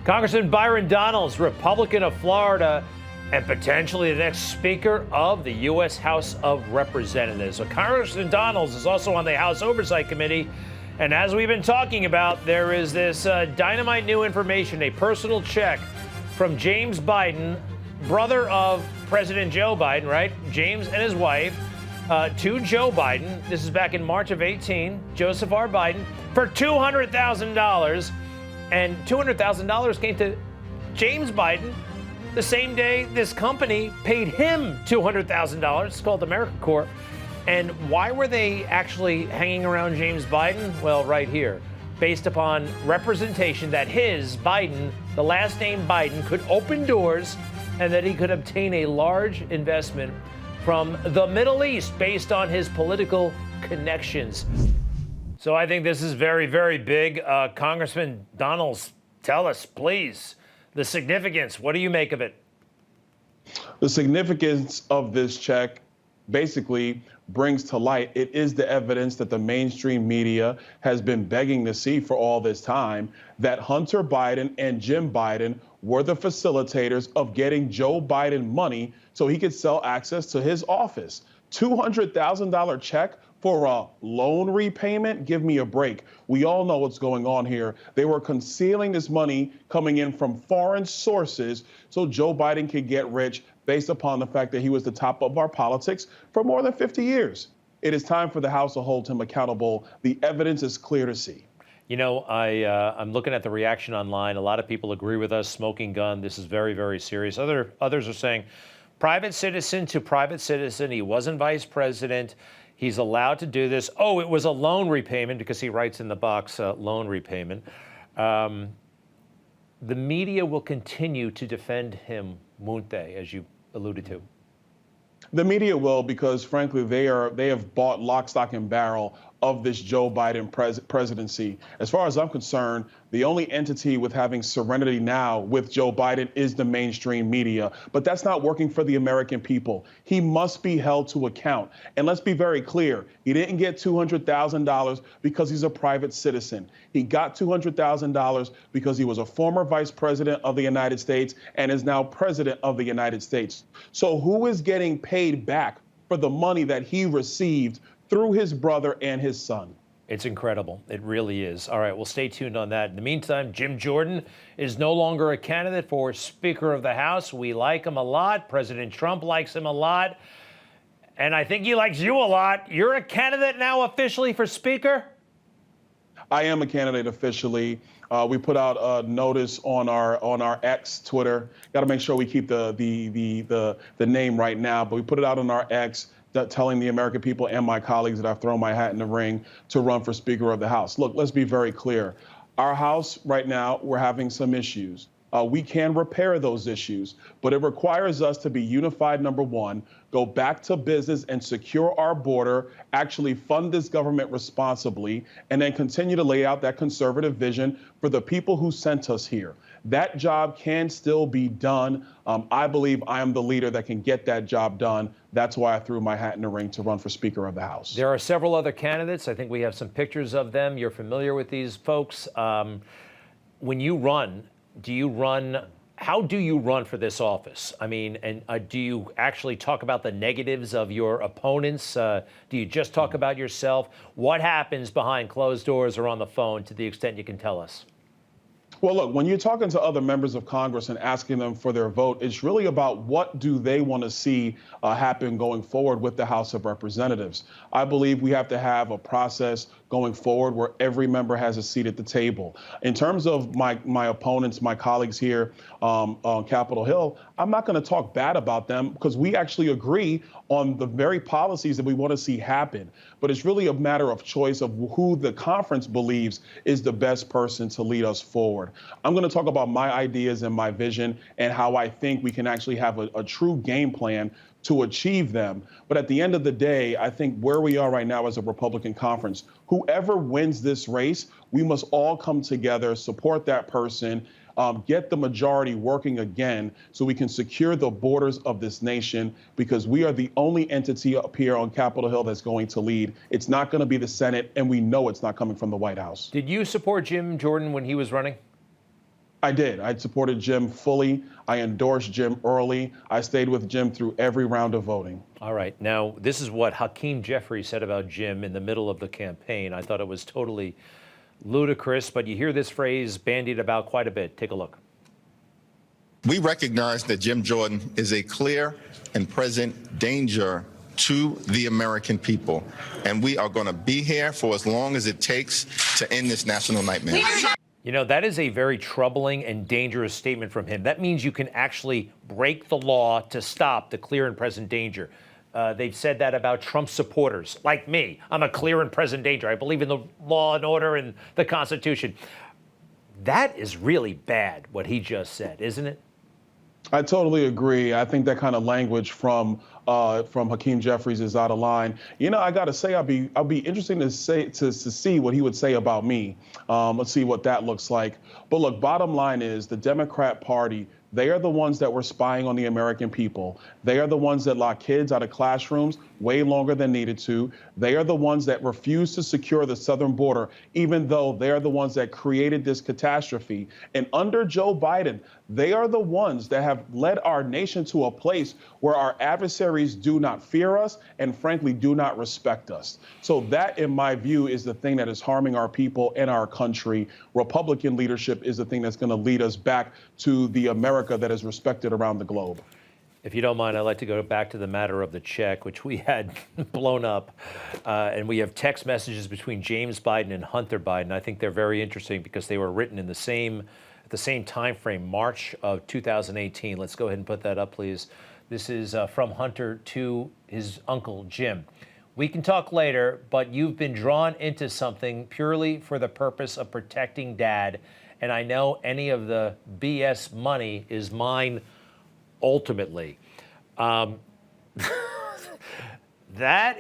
Congressman Byron Donalds, Republican of Florida, and potentially the next Speaker of the U.S. House of Representatives. So Congressman Donalds is also on the House Oversight Committee. And as we've been talking about, there is this dynamite new information, a personal check from James Biden, brother of President Joe Biden, right? James and his wife, to Joe Biden. This is back in March of 18, Joseph R. Biden, for $200,000. And $200,000 came to James Biden the same day this company paid him $200,000. It's called AmeriCorps. And why were they actually hanging around James Biden? Well, right here. Based upon representation that his, Biden, the last name Biden, could open doors and that he could obtain a large investment from the Middle East based on his political connections. So I think this is very, very big. Congressman Donalds, tell us, please, the significance. What do you make of it? The significance of this check basically brings to light, it is the evidence that the mainstream media has been begging to see for all this time, that Hunter Biden and Jim Biden were the facilitators of getting Joe Biden money so he could sell access to his office. $200,000 check for a loan repayment? Give me a break. We all know what's going on here. They were concealing this money coming in from foreign sources so Joe Biden could get rich based upon the fact that he was the top of our politics for more than 50 years. It is time for the House to hold him accountable. The evidence is clear to see. You know, I'm looking at the reaction online. A lot of people agree with us. Smoking gun. This is very, very serious. Others are saying private citizen to private citizen. He wasn't vice president. He's allowed to do this. Oh, it was a loan repayment because he writes in the box loan repayment. The media will continue to defend him, won't they, as you alluded to? The media will, because frankly, they have bought lock, stock, and barrel of this Joe Biden presidency. As far as I'm concerned, the only entity with having serenity now with Joe Biden is the mainstream media. But that's not working for the American people. He must be held to account. And let's be very clear. He didn't get $200,000 because he's a private citizen. He got $200,000 because he was a former vice president of the United States and is now president of the United States. So who is getting paid back for the money that he received through his brother and his son? It's incredible. It really is. All right, we'll stay tuned on that. In the meantime, Jim Jordan is no longer a candidate for Speaker of the House. We like him a lot. President Trump likes him a lot. And I think he likes you a lot. You're a candidate now officially for Speaker? I am a candidate officially. We put out a notice on our X, Twitter. Got to make sure we keep the name right now, but we put it out on our X, telling the American people and my colleagues that I've thrown my hat in the ring to run for Speaker of the House. Look, let's be very clear. Our House right now, we're having some issues. We can repair those issues, but it requires us to be unified, number one, go back to business and secure our border, actually fund this government responsibly, and then continue to lay out that conservative vision for the people who sent us here. That job can still be done. I believe I am the leader that can get that job done. That's why I threw my hat in the ring to run for Speaker of the House. There are several other candidates. I think we have some pictures of them. You're familiar with these folks. When you run, how do you run for this office? I mean, and do you actually talk about the negatives of your opponents? Do you just talk about yourself? What happens behind closed doors or on the phone, to the extent you can tell us? Well, look, when you're talking to other members of Congress and asking them for their vote, it's really about what do they want to see happen going forward with the House of Representatives. I believe we have to have a process going forward where every member has a seat at the table. In terms of my opponents, my colleagues here on Capitol Hill, I'm not going to talk bad about them because we actually agree on the very policies that we want to see happen. But it's really a matter of choice of who the conference believes is the best person to lead us forward. I'm going to talk about my ideas and my vision and how I think we can actually have a true game plan to achieve them. But at the end of the day, I think where we are right now as a Republican conference, whoever wins this race, we must all come together, support that person, get the majority working again so we can secure the borders of this nation, because we are the only entity up here on Capitol Hill that's going to lead. It's not going to be the Senate, and we know it's not coming from the White House. Did you support Jim Jordan when he was running? I did. I supported Jim fully. I endorsed Jim early. I stayed with Jim through every round of voting. All right. Now, this is what Hakeem Jeffrey said about Jim in the middle of the campaign. I thought it was totally ludicrous, but you hear this phrase bandied about quite a bit. Take a look. We recognize that Jim Jordan is a clear and present danger to the American people, and we are going to be here for as long as it takes to end this national nightmare. You know, that is a very troubling and dangerous statement from him. That means you can actually break the law to stop the clear and present danger. They've said that about Trump supporters, like me. I'm a clear and present danger. I believe in the law and order and the Constitution. That is really bad, what he just said, isn't it? I totally agree. I think that kind of language from Hakeem Jeffries is out of line. You know, I got to say, I'll be interesting to see what he would say about me. Let's see what that looks like. But look, bottom line is the Democrat Party. They are the ones that were spying on the American people. They are the ones that lock kids out of classrooms way longer than needed to. They are the ones that refuse to secure the southern border, even though they are the ones that created this catastrophe. And under Joe Biden, they are the ones that have led our nation to a place where our adversaries do not fear us and, frankly, do not respect us. So that, in my view, is the thing that is harming our people and our country. Republican leadership is the thing that's going to lead us back to the America that is respected around the globe. If you don't mind, I'd like to go back to the matter of the check, which we had blown up. And we have text messages between James Biden and Hunter Biden. I think they're very interesting because they were written in at the same time frame, March of 2018. Let's go ahead and put that up, please. This is from Hunter to his uncle, Jim. We can talk later, but you've been drawn into something purely for the purpose of protecting Dad. And I know any of the BS money is mine ultimately. That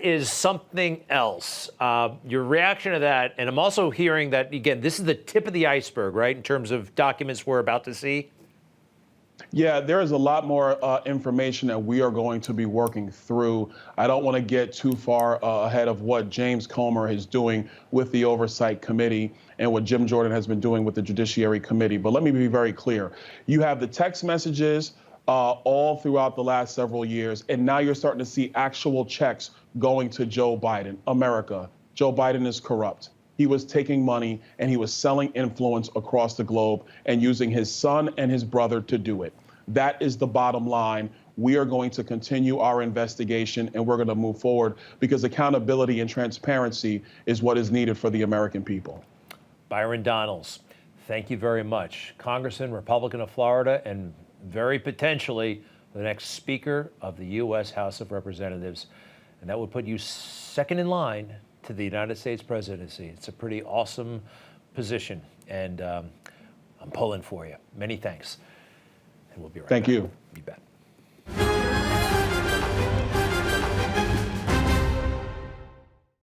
is something else. Your reaction to that, and I'm also hearing that, again, this is the tip of the iceberg, right, in terms of documents we're about to see? Yeah, there is a lot more information that we are going to be working through. I don't want to get too far ahead of what James Comer is doing with the Oversight Committee and what Jim Jordan has been doing with the Judiciary Committee. But let me be very clear. You have the text messages all throughout the last several years, and now you're starting to see actual checks going to Joe Biden. America, Joe Biden is corrupt. He was taking money and he was selling influence across the globe and using his son and his brother to do it. That is the bottom line. We are going to continue our investigation and we're going to move forward because accountability and transparency is what is needed for the American people. Byron Donalds, thank you very much. Congressman, Republican of Florida, and very potentially the next Speaker of the U.S. House of Representatives. And that would put you second in line to the United States presidency. It's a pretty awesome position, and I'm pulling for you. Many thanks. And we'll be right back. Thank you. You bet.